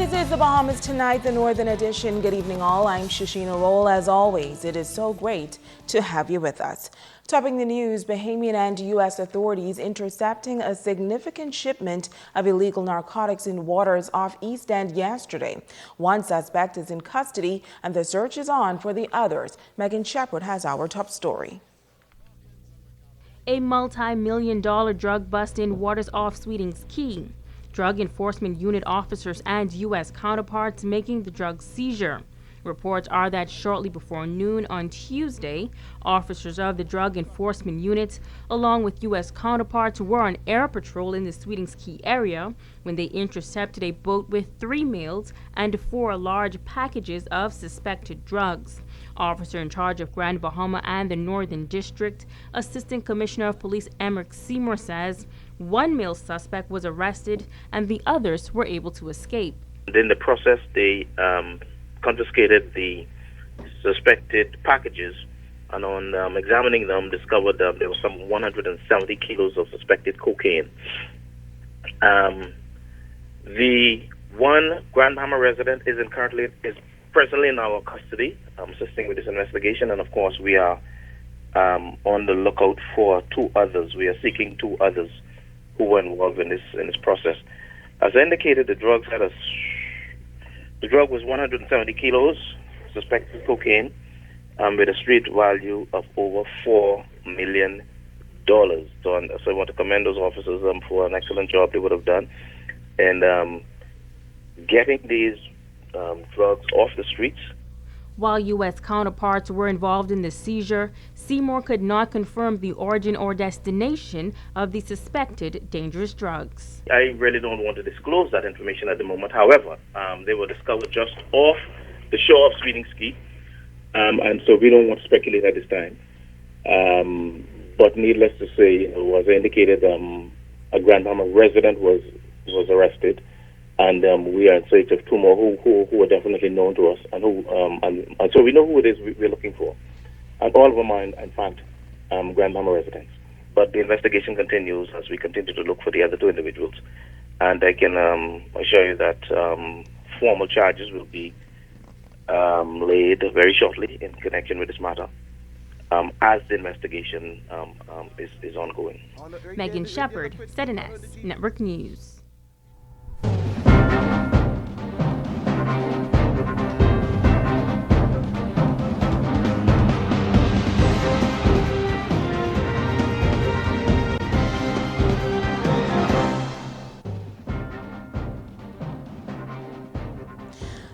This is the Bahamas Tonight, the Northern Edition. Good evening, all. I'm Shishina Roll. As always, it is so great to have you with us. Topping the news, Bahamian and U.S. authorities intercepting a significant shipment of illegal narcotics in waters off East End yesterday. One suspect is in custody, and the search is on for the others. Megan Shepard has our top story. A multi-million-dollar drug bust in waters off Sweeting's Key. Drug Enforcement Unit officers and U.S. counterparts making the drug seizure. Reports are that shortly before noon on Tuesday, officers of the Drug Enforcement Unit, along with U.S. counterparts, were on air patrol in the Sweeting's Key area when they intercepted a boat with 3 males and 4 large packages of suspected drugs. Officer in charge of Grand Bahama and the Northern District, Assistant Commissioner of Police Emerick Seymour, says 1 male suspect was arrested and the others were able to escape. In the process, they confiscated the suspected packages, and on examining them, discovered there was some 170 kilos of suspected cocaine. The one Grand Bahama resident is presently in our custody, assisting with this investigation, and of course we are on the lookout for 2 others. We are seeking 2 others who were involved in this process. As I indicated, the drug was 170 kilos, suspected cocaine, with a street value of over $4 million. So I want to commend those officers for an excellent job they would have done in getting these drugs off the streets. While U.S. counterparts were involved in the seizure, Seymour could not confirm the origin or destination of the suspected dangerous drugs. I really don't want to disclose that information at the moment. However, they were discovered just off the shore of Sweeting's Key, and so we don't want to speculate at this time. But needless to say, as I indicated, a Grand Bahama resident was arrested. And we are in search of 2 more who are definitely known to us, and and so we know who it is we're looking for. And all of them are, in fact, Grand Bahama residents. But the investigation continues as we continue to look for the other 2 individuals. And I can assure you that formal charges will be laid very shortly in connection with this matter, as the investigation is ongoing. Megan Shepard, ZNS Network News.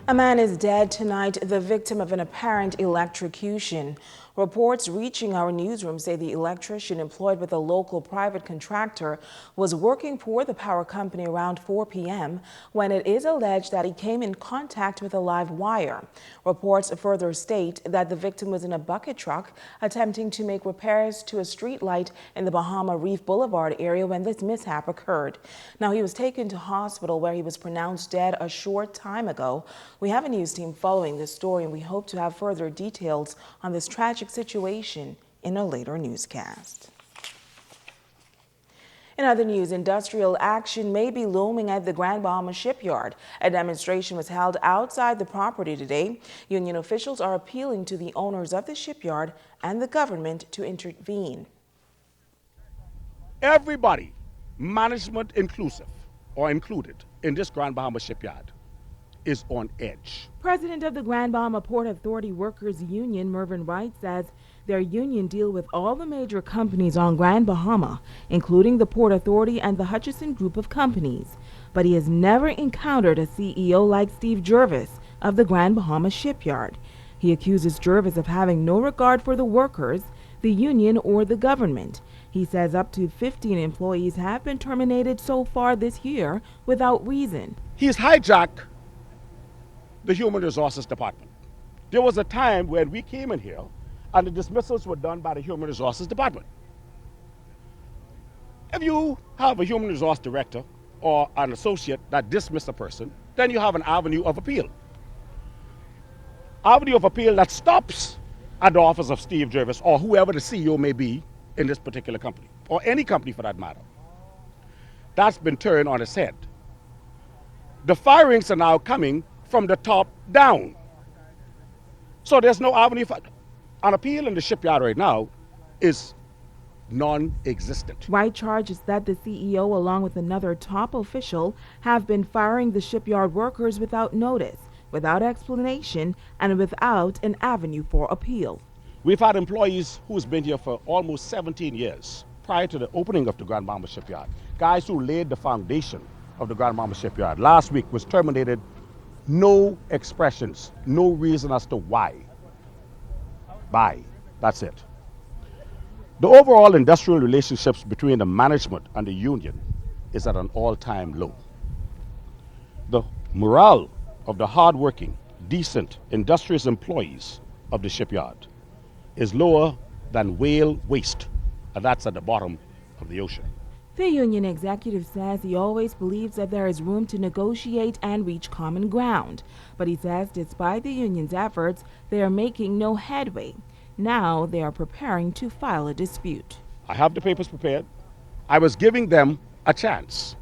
A man is dead tonight, the victim of an apparent electrocution. Reports reaching our newsroom say the electrician employed with a local private contractor was working for the power company around 4 p.m. when it is alleged that he came in contact with a live wire. Reports further state that the victim was in a bucket truck attempting to make repairs to a street light in the Bahama Reef Boulevard area when this mishap occurred. Now, he was taken to hospital where he was pronounced dead a short time ago. We have a news team following this story, and we hope to have further details on this tragic situation in a later newscast. In other news, industrial action may be looming at the Grand Bahama Shipyard. A demonstration was held outside the property today. Union officials are appealing to the owners of the shipyard and the government to intervene. Everybody, management inclusive or included, in this Grand Bahama Shipyard is on edge. President of the Grand Bahama Port Authority Workers Union, Mervyn Wright, says their union deal with all the major companies on Grand Bahama, including the Port Authority and the Hutchison Group of companies. But he has never encountered a CEO like Steve Jervis of the Grand Bahama Shipyard. He accuses Jervis of having no regard for the workers, the union, or the government. He says up to 15 employees have been terminated so far this year without reason. He's hijacked the Human Resources Department. There was a time when we came in here and the dismissals were done by the Human Resources Department. If you have a Human Resource Director or an associate that dismiss a person, then you have an avenue of appeal. Avenue of appeal that stops at the office of Steve Jervis or whoever the CEO may be in this particular company, or any company for that matter. That's been turned on its head. The firings are now coming from the top down. So there's no avenue for an appeal in the shipyard right now is non-existent. White charges that the CEO, along with another top official, have been firing the shipyard workers without notice, without explanation, and without an avenue for appeal. We've had employees who's been here for almost 17 years prior to the opening of the Grand Bahamas Shipyard. Guys who laid the foundation of the Grand Bahamas Shipyard last week was terminated. No expressions, no reason as to why. Bye. That's it. The overall industrial relationships between the management and the union is at an all-time low. The morale of the hard-working, decent, industrious employees of the shipyard is lower than whale waste, and that's at the bottom of the ocean. The union executive says he always believes that there is room to negotiate and reach common ground. But he says despite the union's efforts, they are making no headway. Now they are preparing to file a dispute. I have the papers prepared. I was giving them a chance.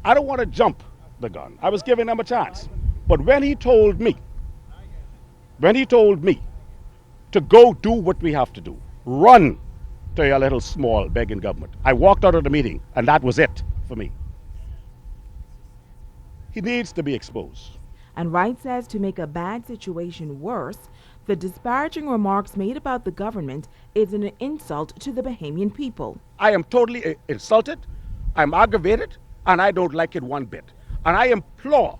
I don't want to jump the gun. I was giving them a chance. But when he told me to go do what we have to do, run to your little small begging government, I walked out of the meeting and that was it for me. He needs to be exposed. And Wright says to make a bad situation worse, the disparaging remarks made about the government is an insult to the Bahamian people. I am totally insulted, I'm aggravated, and I don't like it one bit. And I implore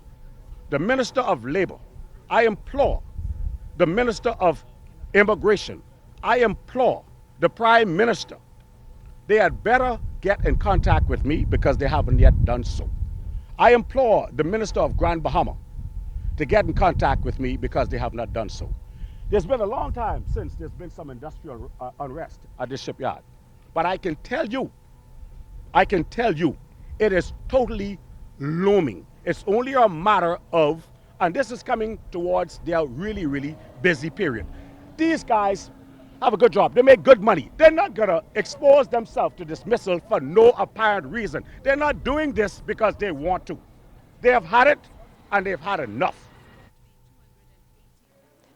the Minister of Labor, I implore the Minister of Immigration, I implore the Prime Minister, they had better get in contact with me because they haven't yet done so. I implore the Minister of Grand Bahama to get in contact with me because they have not done so. There's been a long time since there's been some industrial unrest at this shipyard. But I can tell you, it is totally looming. It's only a matter of, and this is coming towards their really, really busy period. These guys have a good job. They make good money. They're not gonna expose themselves to dismissal for no apparent reason. They're not doing this because they want to. They have had it and they've had enough.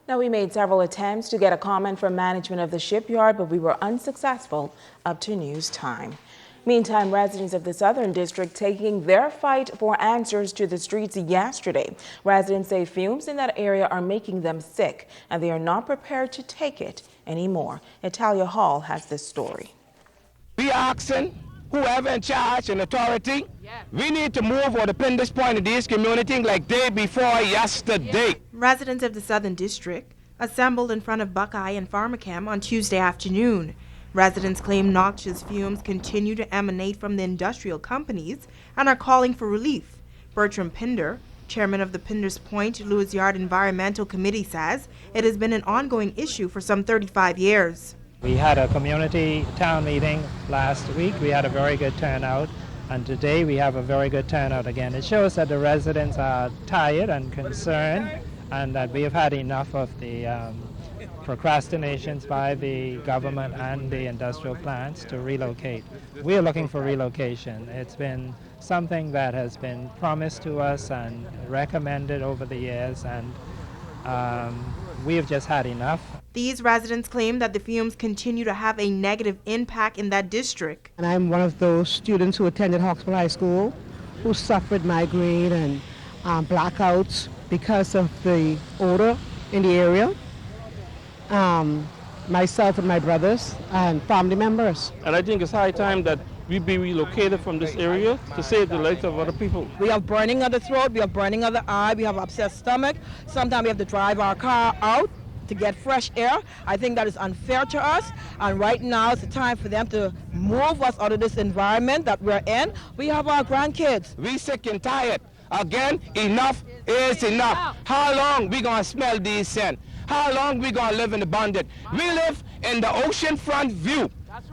Now, we made several attempts to get a comment from management of the shipyard, but we were unsuccessful up to news time. Meantime, residents of the Southern District taking their fight for answers to the streets yesterday. Residents say fumes in that area are making them sick, and they are not prepared to take it anymore. Italia Hall has this story. We asking whoever in charge and authority, we need to move or depend this point in this community like day before yesterday. Residents of the Southern District assembled in front of Buckeye and Pharmachem on Tuesday afternoon. Residents claim noxious fumes continue to emanate from the industrial companies and are calling for relief. Bertram Pinder, chairman of the Pinder's Point Lewis Yard Environmental Committee, says it has been an ongoing issue for some 35 years. We had a community town meeting last week. We had a very good turnout, and today we have a very good turnout again. It shows that the residents are tired and concerned, and that we have had enough of the procrastinations by the government and the industrial plants to relocate. We are looking for relocation. It's been something that has been promised to us and recommended over the years, and we have just had enough. These residents claim that the fumes continue to have a negative impact in that district. And I'm one of those students who attended Hawkesville High School who suffered migraine and blackouts because of the odor in the area. Myself and my brothers and family members. And I think it's high time that we be relocated from this area to save the lives of other people. We have burning of the throat, we have burning of the eye, we have upset stomach. Sometimes we have to drive our car out to get fresh air. I think that is unfair to us, and right now it's the time for them to move us out of this environment that we're in. We have our grandkids. We sick and tired. Again, enough is enough. How long we gonna smell these scents? How long we gonna live in the bondage? We live in the oceanfront view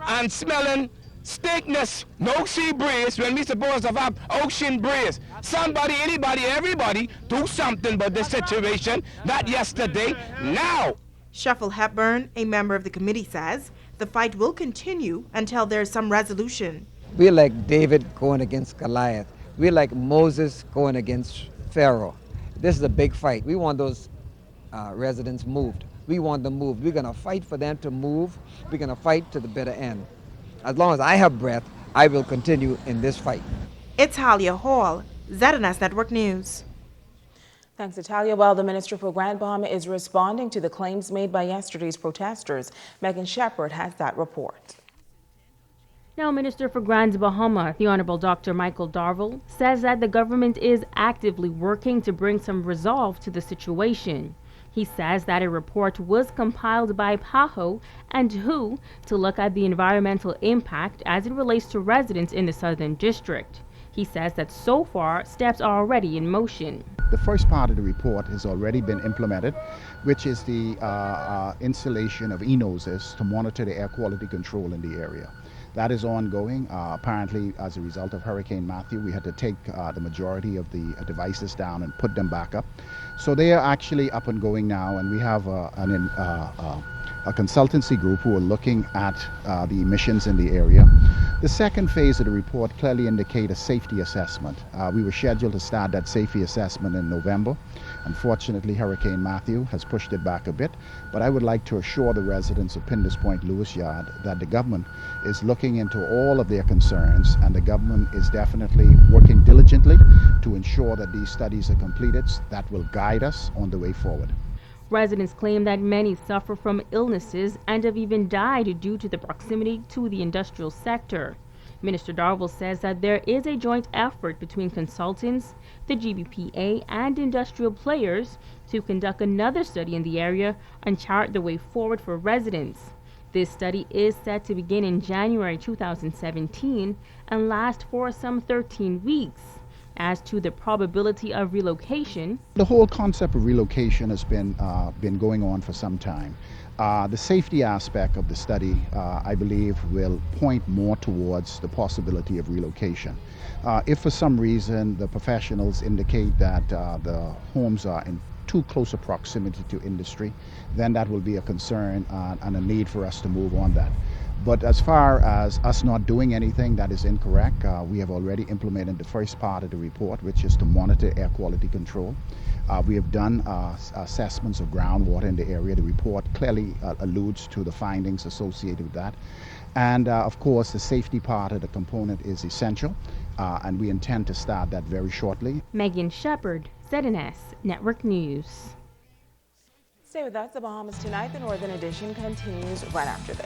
and smelling steakness, no sea breeze when we supposed to have ocean breeze. Somebody, anybody, everybody do something about this situation, not yesterday, now. Shuffle Hepburn, a member of the committee, says the fight will continue until there's some resolution. We're like David going against Goliath. We're like Moses going against Pharaoh. This is a big fight. We want those residents moved. We want them moved. We're going to fight for them to move. We're going to fight to the bitter end. As long as I have breath, I will continue in this fight. It's Talia Hall, ZNS Network News. Thanks, Natalia. While the Minister for Grand Bahama is responding to the claims made by yesterday's protesters, Megan Shepard has that report. Now, Minister for Grand Bahama, the Honorable Dr. Michael Darville, says that the government is actively working to bring some resolve to the situation. He says that a report was compiled by PAHO and WHO to look at the environmental impact as it relates to residents in the Southern District. He says that so far, steps are already in motion. The first part of the report has already been implemented, which is the installation of e-noses to monitor the air quality control in the area. That is ongoing. Apparently, as a result of Hurricane Matthew, we had to take the majority of the devices down and put them back up. So they are actually up and going now, and we have a consultancy group who are looking at the emissions in the area. The second phase of the report clearly indicates a safety assessment. We were scheduled to start that safety assessment in November. Unfortunately, Hurricane Matthew has pushed it back a bit, but I would like to assure the residents of Pindus Point, Lewis Yard, that the government is looking into all of their concerns, and the government is definitely working diligently to ensure that these studies are completed. That will guide us on the way forward. Residents claim that many suffer from illnesses and have even died due to the proximity to the industrial sector. Minister Darville says that there is a joint effort between consultants, the GBPA, and industrial players to conduct another study in the area and chart the way forward for residents. This study is set to begin in January 2017 and last for some 13 weeks. As to the probability of relocation, the whole concept of relocation has been going on for some time. The safety aspect of the study, I believe, will point more towards the possibility of relocation. If for some reason the professionals indicate that the homes are in too close a proximity to industry, then that will be a concern and a need for us to move on that. But as far as us not doing anything, that is incorrect. We have already implemented the first part of the report, which is to monitor air quality control. We have done assessments of groundwater in the area. The report clearly alludes to the findings associated with that. And of course, the safety part of the component is essential, and we intend to start that very shortly. Megan Shepard, ZNS Network News. Stay with us. The Bahamas Tonight. The Northern Edition continues right after this.